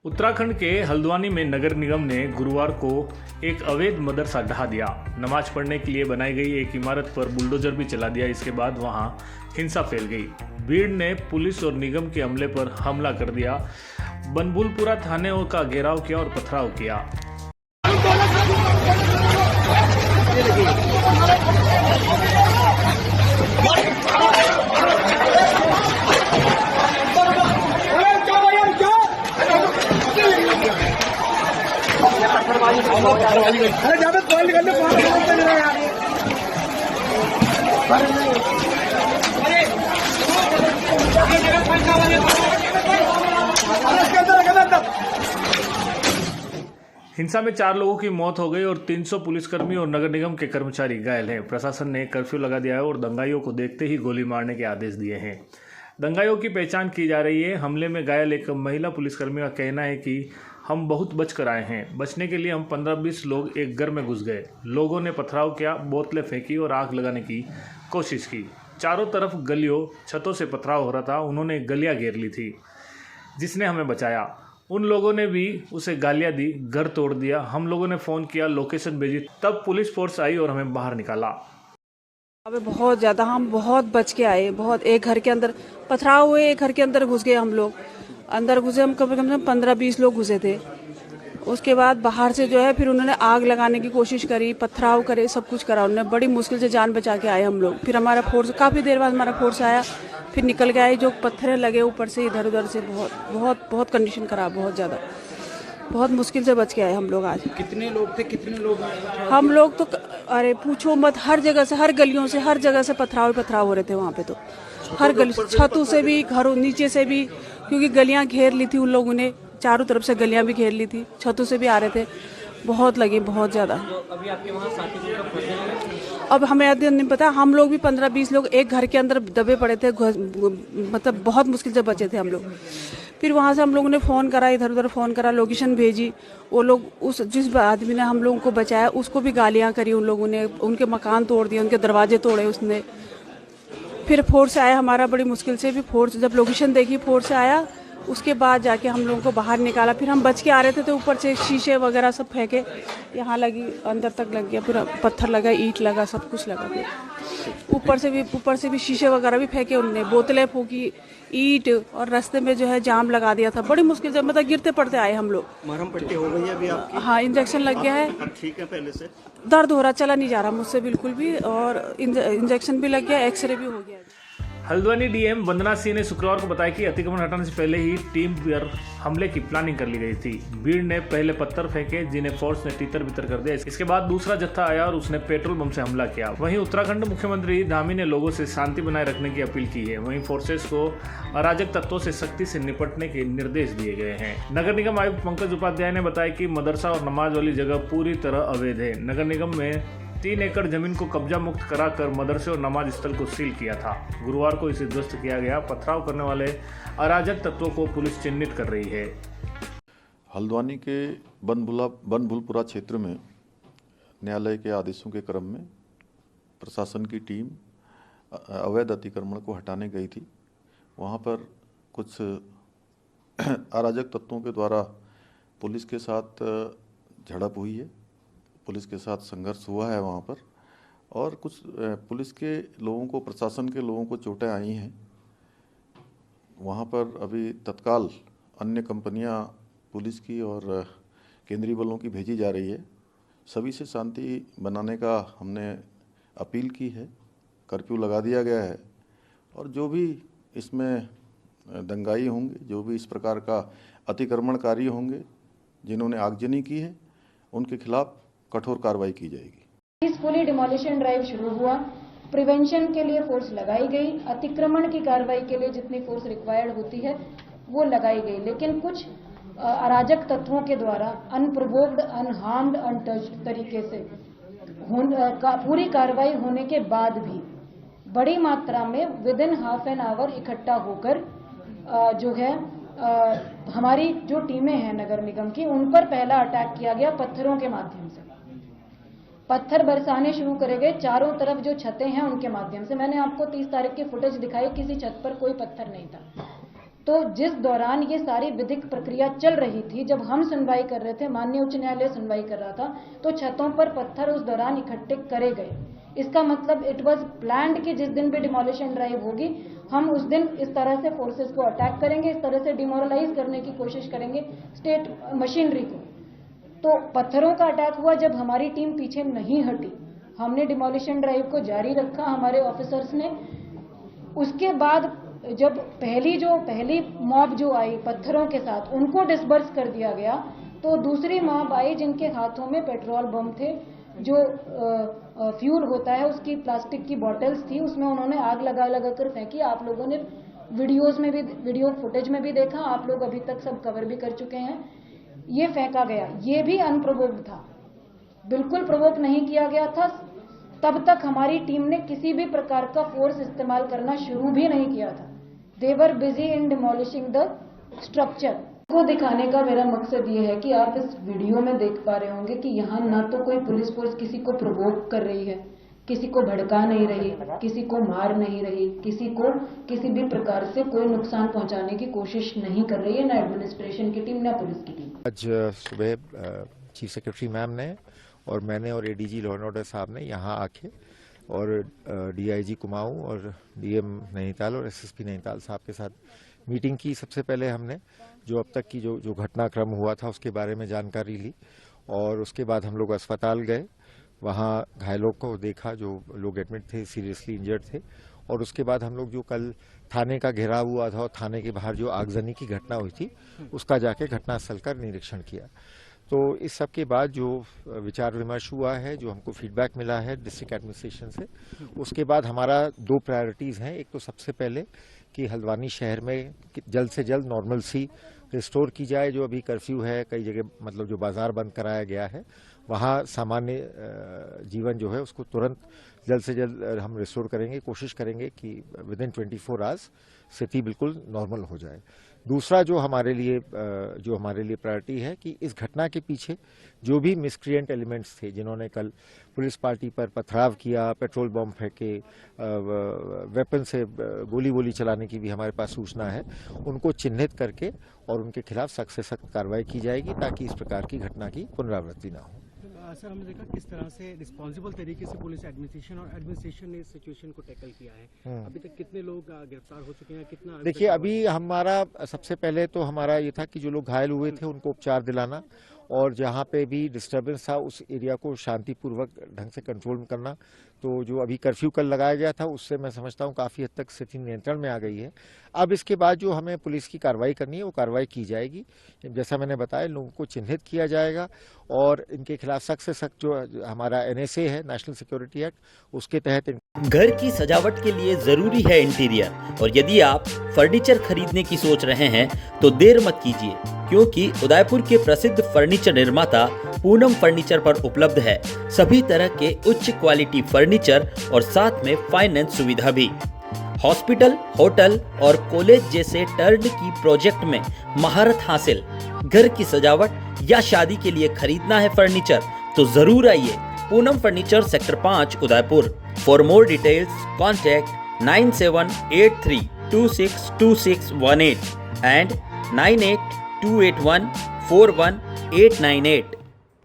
उत्तराखंड के हल्द्वानी में नगर निगम ने गुरुवार को एक अवैध मदरसा ढहा दिया। नमाज पढ़ने के लिए बनाई गई एक इमारत पर बुलडोजर भी चला दिया। इसके बाद वहां हिंसा फैल गई। भीड़ ने पुलिस और निगम के अमले पर हमला कर दिया। बनभूलपुरा थाने का घेराव किया और पथराव किया। अरे ज्यादा कॉल निकालने हिंसा में 4 लोगों की मौत हो गई और 300 पुलिसकर्मी और नगर निगम के कर्मचारी घायल हैं। प्रशासन ने कर्फ्यू लगा दिया है और दंगाइयों को देखते ही गोली मारने के आदेश दिए हैं। दंगाइयों की पहचान की जा रही है। हमले में घायल एक महिला पुलिसकर्मी का कहना है कि हम बहुत बच कर आए हैं। बचने के लिए हम 15-20 लोग एक घर में घुस गए। लोगों ने पथराव किया, बोतलें फेंकी और आग लगाने की कोशिश की। चारों तरफ गलियों छतों से पथराव हो रहा था। उन्होंने गलियां घेर ली थी, जिसने हमें बचाया। उन लोगों ने भी उसे गालियां दी, घर तोड़ दिया। हम लोगों ने फ़ोन किया, लोकेशन भेजी, तब पुलिस फोर्स आई और हमें बाहर निकाला। अबे बहुत ज़्यादा हम बहुत बच के आए। बहुत एक घर के अंदर पथराव हुए, एक घर के अंदर घुस गए। हम लोग अंदर घुसे, हम कम से कम 15-20 लोग घुसे थे। उसके बाद बाहर से जो है फिर उन्होंने आग लगाने की कोशिश करी, पथराव करे, सब कुछ करा उन्होंने। बड़ी मुश्किल से जान बचा के आए हम लोग। फिर हमारा फोर्स काफ़ी देर बाद हमारा फोर्स आया, फिर निकल के आए। जो पत्थरें लगे ऊपर से इधर उधर से, बहुत बहुत बहुत कंडीशन खराब, बहुत ज़्यादा, बहुत मुश्किल से बच के आए हम लोग। आज कितने लोग थे, कितने लोग हम लोग तो अरे पूछो मत, हर जगह से, हर गलियों से, हर जगह से पथराव हो रहे थे वहाँ पे। तो हर गली, छतों से भी, घरों नीचे से भी, क्योंकि गलियां घेर ली थी उन लोगों ने। चारों तरफ से गलियां भी घेर ली थी, छतों से भी आ रहे थे। बहुत लगे, बहुत ज़्यादा। अभी आपके वहाँ साथी अब हमें नहीं पता। हम लोग भी 15-20 लोग एक घर के अंदर दबे पड़े थे। मतलब बहुत मुश्किल से बचे थे हम लोग। फिर वहाँ से हम लोगों ने फ़ोन करा, इधर उधर फ़ोन करा, लोकेशन भेजी। वो लोग, उस जिस आदमी ने हम लोगों को बचाया उसको भी गालियाँ करी उन लोगों ने। उनके मकान तोड़ दिए, उनके दरवाजे तोड़े उसने। फिर फोर्स आया हमारा, बड़ी मुश्किल से भी फोर्स, जब लोकेशन देखी फोर्स आया, उसके बाद जाके हम लोगों को बाहर निकाला। फिर हम बच के आ रहे थे तो ऊपर से शीशे वगैरह सब फेंके, यहाँ लगी, अंदर तक लग गया, पूरा पत्थर लगा, ईंट लगा, सब कुछ लगा। फिर ऊपर से भी शीशे वगैरह भी फेंके उनने, बोतलें फूकी, ईंट, और रास्ते में जो है जाम लगा दिया था। बड़ी मुश्किल से, मतलब गिरते पड़ते आए हम लोग। मरहम पट्टी हो गई है अभी आपकी? हाँ, इंजेक्शन लग गया है। ठीक है पहले से? दर्द हो रहा, चला नहीं जा रहा मुझसे बिल्कुल भी, और इंजेक्शन भी लग गया, एक्सरे भी हो गया। हल्द्वानी डीएम वंदना सिंह ने शुक्रवार को बताया कि अतिक्रमण हटाने से पहले ही टीम पर हमले की प्लानिंग कर ली गई थी। भीड़ ने पहले पत्थर फेंके, जिन्हें फोर्स ने तितर बितर कर दिया। इसके बाद दूसरा जत्था आया और उसने पेट्रोल बम से हमला किया। वहीं उत्तराखंड मुख्यमंत्री धामी ने लोगों से शांति बनाए रखने की अपील की है। वहीं फोर्सेस को अराजक तत्वों से सख्ती से निपटने के निर्देश दिए गए हैं। नगर निगम आयुक्त पंकज उपाध्याय ने बताया कि मदरसा और नमाज वाली जगह पूरी तरह अवैध है। नगर निगम में 3 एकड़ जमीन को कब्जा मुक्त कराकर मदरसे और नमाज स्थल को सील किया था। गुरुवार को इसे ध्वस्त किया गया। पथराव करने वाले अराजक तत्वों को पुलिस चिन्हित कर रही है। हल्द्वानी के बनभूलपुरा क्षेत्र में न्यायालय के आदेशों के क्रम में प्रशासन की टीम अवैध अतिक्रमण को हटाने गई थी। वहाँ पर कुछ अराजक तत्वों के द्वारा पुलिस के साथ झड़प हुई है, पुलिस के साथ संघर्ष हुआ है वहाँ पर, और कुछ पुलिस के लोगों को, प्रशासन के लोगों को चोटें आई हैं। वहाँ पर अभी तत्काल अन्य कंपनियाँ पुलिस की और केंद्रीय बलों की भेजी जा रही है। सभी से शांति बनाने का हमने अपील की है। कर्फ्यू लगा दिया गया है और जो भी इसमें दंगाई होंगे, जो भी इस प्रकार का अतिक्रमणकारी होंगे, जिन्होंने आगजनी की है, उनके खिलाफ कठोर कार्रवाई की जाएगी। पीसफुली डिमोलिशन ड्राइव शुरू हुआ। प्रिवेंशन के लिए फोर्स लगाई गई, अतिक्रमण की कार्रवाई के लिए जितनी फोर्स रिक्वायर्ड होती है वो लगाई गई। लेकिन कुछ अराजक तत्वों के द्वारा अनप्रोवोक्ड, अनहार्म्ड, अनटच्ड तरीके से पूरी कार्रवाई होने के बाद भी बड़ी मात्रा में विदिन हाफ एन आवर इकट्ठा होकर जो है हमारी जो टीमें हैं नगर निगम की, उन पर पहला अटैक किया गया पत्थरों के माध्यम से। पत्थर बरसाने शुरू करे गए चारों तरफ, जो छतें हैं उनके माध्यम से। मैंने आपको 30 तारीख की फुटेज दिखाई, किसी छत पर कोई पत्थर नहीं था। तो जिस दौरान ये सारी विधिक प्रक्रिया चल रही थी, जब हम सुनवाई कर रहे थे, माननीय उच्च न्यायालय सुनवाई कर रहा था, तो छतों पर पत्थर उस दौरान इकट्ठे करे गए। इसका मतलब इट वाज प्लान्ड कि जिस दिन भी डिमोलिशन ड्राइव होगी, हम उस दिन इस तरह से फोर्सेस को अटैक करेंगे, इस तरह से डिमोरलाइज करने की कोशिश करेंगे स्टेट मशीनरी को। तो पत्थरों का अटैक हुआ जब हमारी टीम पीछे नहीं हटी, हमने डिमोलिशन ड्राइव को जारी रखा हमारे ऑफिसर्स ने। उसके बाद जब पहली मॉब जो आई पत्थरों के साथ, उनको डिस्बर्स कर दिया गया, तो दूसरी मॉब आई जिनके हाथों में पेट्रोल बम थे, जो फ्यूल होता है उसकी प्लास्टिक की बॉटल्स थी, उसमें उन्होंने आग लगा कर फेंकी। आप लोगों ने वीडियो फुटेज में भी देखा, आप लोग अभी तक सब कवर भी कर चुके हैं। ये फेंका गया, ये भी अनप्रोवोक्ड था, बिल्कुल प्रोवोक नहीं किया गया था। तब तक हमारी टीम ने किसी भी प्रकार का फोर्स इस्तेमाल करना शुरू भी नहीं किया था। They were busy in demolishing the structure. को दिखाने का मेरा मकसद ये है कि आप इस वीडियो में देख पा रहे होंगे कि यहाँ ना तो कोई पुलिस फोर्स किसी को प्रोवोक कर रही है, किसी को भड़का नहीं रही, किसी को मार नहीं रही, किसी को किसी भी प्रकार से कोई नुकसान पहुंचाने की कोशिश नहीं कर रही है, ना एडमिनिस्ट्रेशन की टीम, ना पुलिस की टीम। आज सुबह चीफ सेक्रेटरी मैम ने और मैंने और एडीजी लॉ एंड ऑर्डर साहब ने यहाँ आके और डीआईजी कुमाऊं और डीएम नैनीताल और एसएसपी नैनीताल साहब के साथ मीटिंग की। सबसे पहले हमने जो अब तक की जो घटनाक्रम हुआ था उसके बारे में जानकारी ली और उसके बाद हम लोग अस्पताल गए, वहाँ घायलों को देखा जो लोग एडमिट थे, सीरियसली इंजर्ड थे। और उसके बाद हम लोग जो कल थाने का घेराव हुआ था और थाने के बाहर जो आगजनी की घटना हुई थी उसका जाके घटनास्थल का निरीक्षण किया। तो इस सब के बाद जो विचार विमर्श हुआ है, जो हमको फीडबैक मिला है डिस्ट्रिक्ट एडमिनिस्ट्रेशन से, उसके बाद हमारा 2 प्रायोरिटीज हैं। एक तो सबसे पहले कि हल्द्वानी शहर में जल्द से जल्द नॉर्मलसी रिस्टोर की जाए। जो अभी कर्फ्यू है, कई जगह मतलब जो बाजार बंद कराया गया है, वहाँ सामान्य जीवन जो है उसको तुरंत जल्द से जल्द हम रिस्टोर करेंगे, कोशिश करेंगे कि विदिन 24 आवर्स स्थिति बिल्कुल नॉर्मल हो जाए। दूसरा जो हमारे लिए प्रायोरिटी है कि इस घटना के पीछे जो भी मिसक्रिएंट एलिमेंट्स थे, जिन्होंने कल पुलिस पार्टी पर पथराव किया, पेट्रोल बम फेंके, वेपन से गोली चलाने की भी हमारे पास सूचना है, उनको चिन्हित करके और उनके खिलाफ सख्त से सख्त कार्रवाई की जाएगी ताकि इस प्रकार की घटना की पुनरावृत्ति न हो। सर, हमने देखा किस तरह से रिस्पॉन्सिबल तरीके से पुलिस एडमिनिस्ट्रेशन ने इस सिचुएशन को टैकल किया है। अभी तक कितने लोग गिरफ्तार हो चुके हैं, कितना? देखिए, अभी हमारा सबसे पहले तो हमारा ये था कि जो लोग घायल हुए थे उनको उपचार दिलाना और जहाँ पे भी डिस्टर्बेंस था उस एरिया को शांतिपूर्वक ढंग से कंट्रोल करना। तो जो अभी कर्फ्यू कल लगाया गया था उससे मैं समझता हूँ काफ़ी हद तक स्थिति नियंत्रण में आ गई है। अब इसके बाद जो हमें पुलिस की कार्रवाई करनी है वो कार्रवाई की जाएगी। जैसा मैंने बताया, लोगों को चिन्हित किया जाएगा और इनके खिलाफ सख्त से सख्त जो हमारा NSA है, नेशनल सिक्योरिटी एक्ट, उसके तहत घर की सजावट के लिए जरूरी है इंटीरियर, और यदि आप फर्नीचर खरीदने की सोच रहे हैं तो देर मत कीजिए, क्योंकि उदयपुर के प्रसिद्ध फर्नीचर निर्माता पूनम फर्नीचर पर उपलब्ध है सभी तरह के उच्च क्वालिटी फर्नीचर और साथ में फाइनेंस सुविधा भी। हॉस्पिटल, होटल और कॉलेज जैसे टर्नकी प्रोजेक्ट में महारत हासिल। घर की सजावट या शादी के लिए खरीदना है फर्नीचर तो जरूर आइए Poonam furniture, sector 5, Udaipur. For more details contact 9783262618 and 9828141898।